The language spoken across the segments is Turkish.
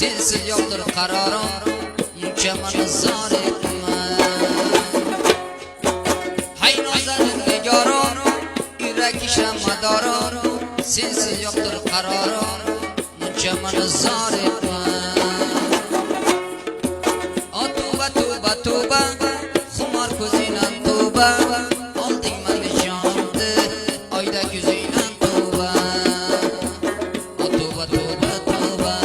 sensiz yoktur qararim, muncha meni zor etma. Hay nozanin nigorim, yurak ishamadorim, sensiz yoktur qararim, muncha meni zor etma. O tuba tuba tuba, xumor ko'zingdan tuba, olding meni jonimni, oyda ko'zingdan tuba. O tuba tuba tuba,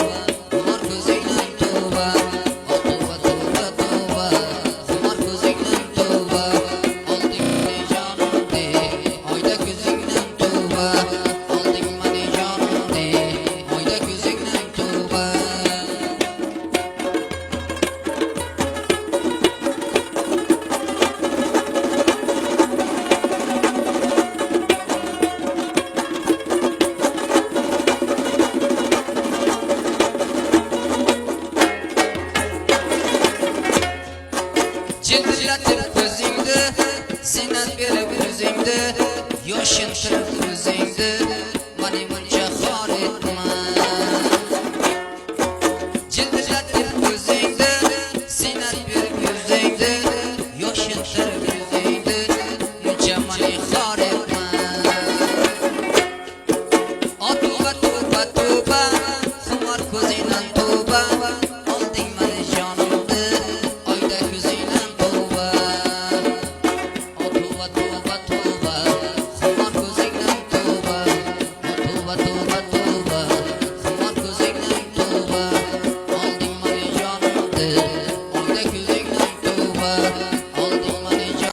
xumor ko'zingdan tuba, o tuba tuba tuba, xumor ko'zingdan tuba, olding meni jonimni, oyda ko'zingdan tuba, olding meni jonimni, oyda ko'zingdan tuba. Jillatib ko'zingni, zinat berib yuzingni, yoshlantirib o'zingni, meni muncha xor etma. Jillatib ko'zingni, zinat berib yuzingni, yoshlantirib o'zingni, muncha meni xor etma. O tuba tuba tuba,